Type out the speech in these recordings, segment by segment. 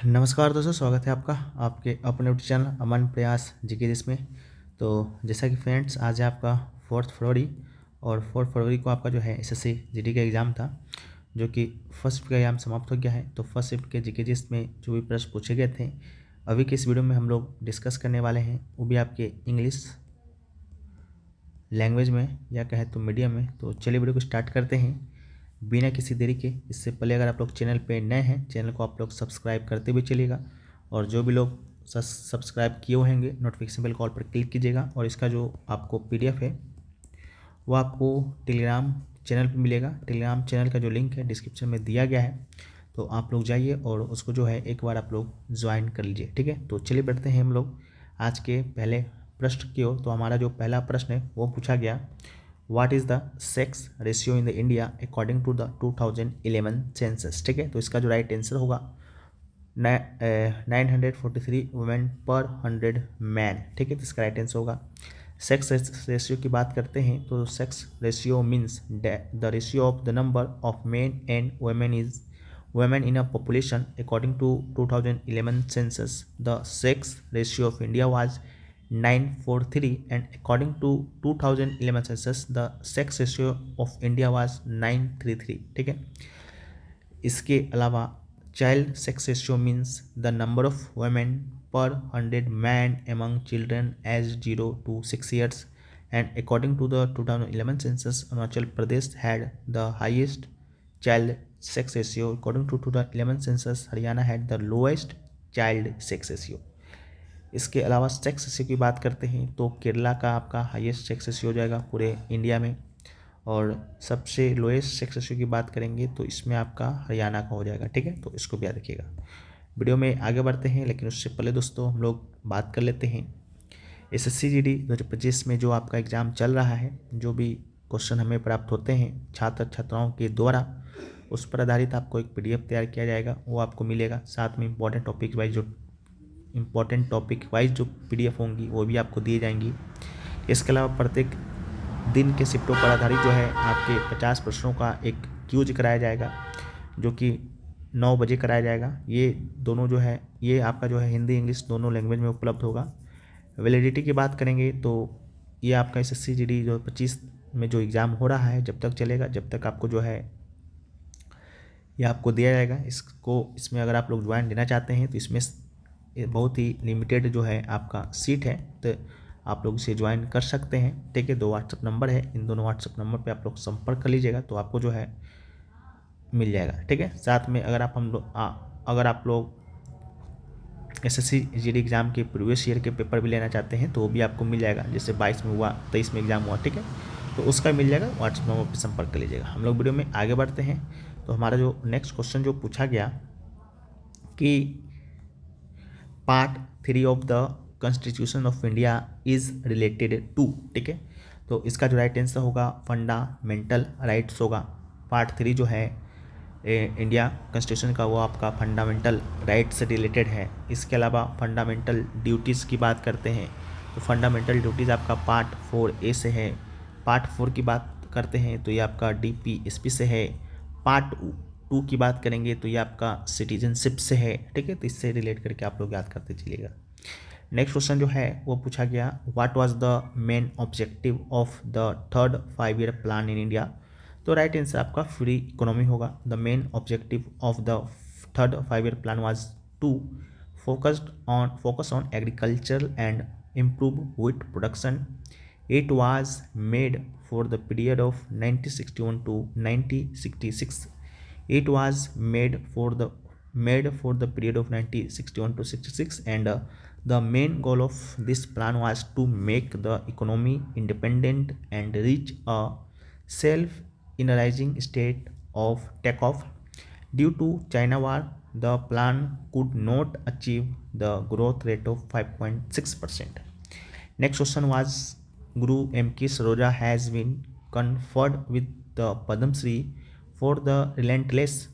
नमस्कार दोस्तों, स्वागत है आपका आपके अपने यूट्यूब चैनल अमन प्रयास जीके जिसमें। तो जैसा कि फ्रेंड्स, आज है आपका 4 फरवरी और 4 फरवरी को आपका जो है एसएससी जीडी का एग्ज़ाम था, जो कि फर्स्ट शिफ्ट का एग्जाम समाप्त हो गया है। तो फर्स्ट शिफ्ट के जीके जिसमें जो भी प्रश्न पूछे गए थे, अभी के इस वीडियो में हम लोग डिस्कस करने वाले हैं, वो भी आपके इंग्लिश लैंग्वेज में या कहें तो मीडियम में। तो चलिए वीडियो को स्टार्ट करते हैं बिना किसी देरी के। इससे पहले अगर आप लोग चैनल पे नए हैं, चैनल को आप लोग सब्सक्राइब करते हुए चलिएगा, और जो भी लोग सब्सक्राइब किए हुए होंगे नोटिफिकेशन बेल कॉल पर क्लिक कीजिएगा। और इसका जो आपको पीडीएफ है वो आपको टेलीग्राम चैनल पे मिलेगा। टेलीग्राम चैनल का जो लिंक है डिस्क्रिप्शन में दिया गया है, तो आप लोग जाइए और उसको जो है एक बार आप लोग ज्वाइन कर लीजिए, ठीक है। तो चलिए बढ़ते हैं हम लोग आज के पहले प्रश्न की ओर। तो हमारा जो पहला प्रश्न है वो पूछा गया, what is the sex ratio in the India according to the 2011 census, ठीक है। तो इसका जो राइट आंसर होगा 943 वुमेन पर 100 मैन, ठीक है। तो इसका राइट आंसर होगा। सेक्स रेशियो की बात करते हैं तो sex ratio means the ratio of the number of main and women in a population according to 2011 census. The sex ratio of India was 943, and according to 2011 census the sex ratio of India was 933, ठीक है। इसके अलावा child sex ratio means the number of women per 100 man among children aged 0 to 6 years, and according to the 2011 census Arunachal Pradesh had the highest child sex ratio. According to 2011 census Haryana had the lowest child sex ratio. इसके अलावा sex ratio की बात करते हैं तो केरला का आपका highest sex ratio हो जाएगा पूरे इंडिया में, और सबसे लोएस्ट सेक्स रेशियो की बात करेंगे तो इसमें आपका हरियाणा का हो जाएगा, ठीक है। तो इसको भी याद रखिएगा। वीडियो में आगे बढ़ते हैं, लेकिन उससे पहले दोस्तों हम लोग बात कर लेते हैं एसएससी जीडी 2025 में जो आपका एग्ज़ाम चल रहा है, जो भी क्वेश्चन हमें प्राप्त होते हैं छात्र छात्राओं के द्वारा, उस पर आधारित आपको एक पीडीएफ तैयार किया जाएगा, वो आपको मिलेगा। साथ में इंपॉर्टेंट टॉपिक वाइज जो पीडीएफ होंगी वो भी आपको दिए जाएंगी। इसके अलावा प्रत्येक दिन के शिफ्टों पर आधारित जो है आपके 50 प्रश्नों का एक क्यूज कराया जाएगा, जो कि 9 बजे कराया जाएगा। ये दोनों जो है ये आपका जो है हिंदी इंग्लिश दोनों लैंग्वेज में उपलब्ध होगा। वैलिडिटी की बात करेंगे तो ये आपका एसएससी जीडी जो 25 में जो एग्ज़ाम हो रहा है जब तक चलेगा, जब तक आपको जो है ये आपको दिया जाएगा। इसमें अगर आप लोग ज्वाइन लेना चाहते हैं तो इसमें बहुत ही लिमिटेड जो है आपका सीट है, तो आप लोग इसे ज्वाइन कर सकते हैं, ठीक है। 2 व्हाट्सअप नंबर है, इन दोनों व्हाट्सअप नंबर पे आप लोग संपर्क कर लीजिएगा तो आपको जो है मिल जाएगा, ठीक है। साथ में अगर आप लोग एसएससी जीडी एग्ज़ाम के प्रीवियस ईयर के पेपर भी लेना चाहते हैं तो वो भी आपको मिल जाएगा। जैसे 22 में हुआ, 23 में एग्ज़ाम हुआ, ठीक है, तो उसका मिल जाएगा। व्हाट्सएप नंबर पर संपर्क कर लीजिएगा। हम लोग वीडियो में आगे बढ़ते हैं। तो हमारा जो नेक्स्ट क्वेश्चन जो पूछा गया कि part 3 of the constitution of India is related to, ठीक है। तो इसका जो राइट आंसर होगा फंडामेंटल राइट्स होगा। पार्ट 3 जो है इंडिया कॉन्स्टिट्यूशन का वो आपका फंडामेंटल राइट से रिलेटेड है। इसके अलावा फंडामेंटल ड्यूटीज़ की बात करते हैं तो फंडामेंटल ड्यूटीज़ आपका पार्ट 4A से है। पार्ट 4 की बात करते हैं तो ये आपका DPSP से है। पार्ट 2 की बात करेंगे तो ये आपका सिटीजनशिप से है, ठीक है। तो इससे रिलेट करके आप लोग याद करते चलिएगा। नेक्स्ट क्वेश्चन जो है वो पूछा गया, what was the main objective of the third 5 year plan in India. तो राइट आंसर आपका फ्री इकोनॉमी होगा। The main objective of the third 5 year plan was to focus on agriculture and improve wheat production. It was made for the period of 1961 to 1966. It was made for the period of 1961 to 66, and the main goal of this plan was to make the economy independent and reach a self-energizing state of takeoff. Due to China war, the plan could not achieve the growth rate of 5.6%. Next question was, Guru M.K. Saroja has been conferred with the Padma Shri for the relentless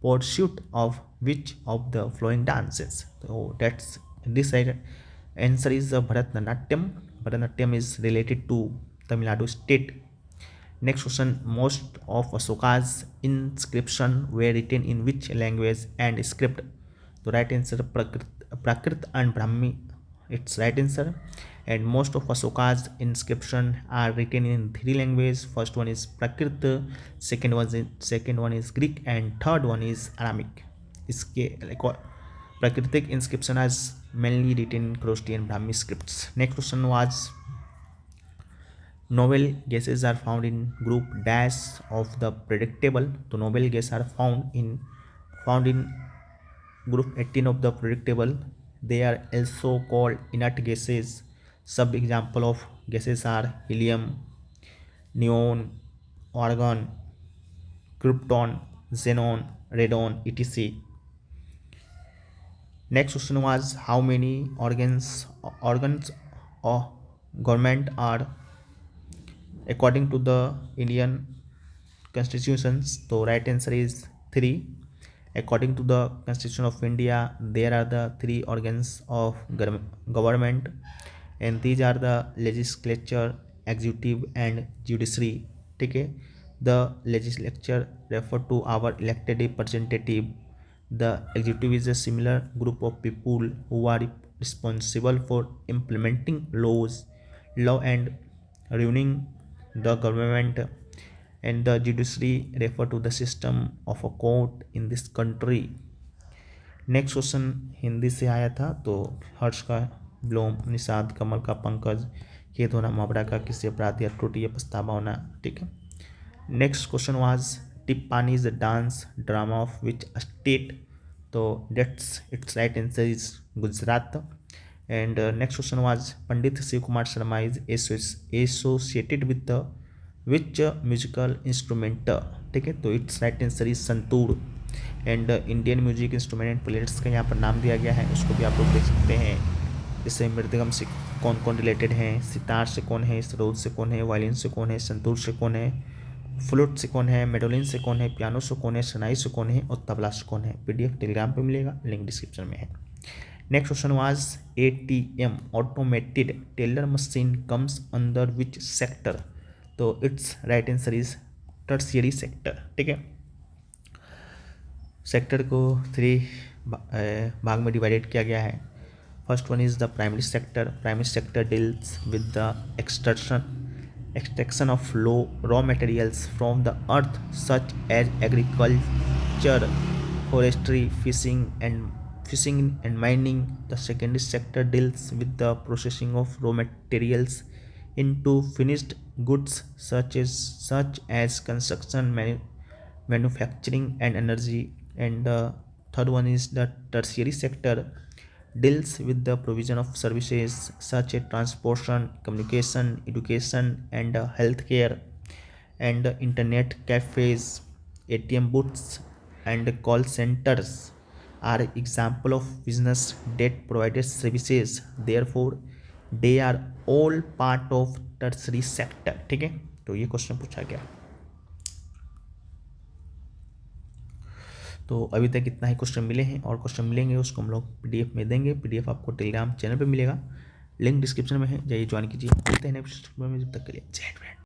pursuit of which of the following dances? So that's this answer is Bharatanatyam. Bharatanatyam is related to Tamil Nadu state. Next question, most of Ashoka's inscription were written in which language and script? तो right answer Prakrit and Brahmi, it's right answer. And most of Ashoka's inscription are written in three languages. First one is Prakrit, second one is Greek, and third one is Aramaic. इसके प्राकृतिक inscription is mainly written in Kharosthi and Brahmi scripts. Next question was novel gases are found in group dash of the predictable. तो novel gases are found in group 18 of the predictable. They are also called inert gases. Sub example of gases are helium, neon, argon, krypton, xenon, radon, etc. Next question was how many organs of government are according to the Indian constitutions. So right answer is 3. According to the Constitution of India, there are the 3 organs of government, and these are the legislature, executive and judiciary. ठीक है. The legislature refer to our elected representative. The executive is a similar group of people who are responsible for implementing law and running the government, and the judiciary refer to the system of a court in this country. Next question Hindi से आया था. तो हर्ष का Blom, Nishad, कमल का पंकज, खेत होना, मुहावरा का किसी अपराध या त्रुटि या पछतावा होना. ठीक है. Next question was Tippani is the dance drama of which state. तो that's its right answer is Gujarat. And next question was Pandit Shiv Kumar Sharma is associated with the which musical instrument. ठीक है. तो its right answer is santoor. And Indian music instrument and players का यहाँ पर नाम दिया गया है, उसको भी आप लोग देख सकते हैं. जैसे मृदंगम से कौन कौन रिलेटेड हैं, सितार से कौन है, सरोद से कौन है, वायलिन से कौन है, संतूर से कौन है, फ्लूट से कौन है, मेडोलिन से कौन है, पियानो से कौन है, शनाई से कौन है और तबला से कौन है. PDF टेलीग्राम पे मिलेगा, लिंक डिस्क्रिप्शन में है. Next question was ATM automated teller machine comes under which sector. तो its right answer is tertiary sector. ठीक है. सेक्टर को 3 भाग में डिवाइडेड किया गया है. First one is the primary sector. Primary sector deals with the extraction of raw materials from the earth such as agriculture, forestry, fishing and mining. The secondary sector deals with the processing of raw materials into finished goods such as construction, manufacturing and energy. And the third one is the tertiary sector deals with the provision of services such as transportation, communication, education and healthcare. And internet cafes, ATM booths and call centers are example of business that provided services. Therefore they are all part of tertiary sector. ठीक है. तो ये question पूछा गया. तो अभी तक इतना ही क्वेश्चन मिले हैं, और क्वेश्चन मिलेंगे उसको हम लोग PDF में देंगे. PDF आपको टेलीग्राम चैनल पे मिलेगा, लिंक डिस्क्रिप्शन में है, जाइए ज्वाइन कीजिए. मिलते हैं नेक्स्ट में, जब तक के लिए जय हिंद.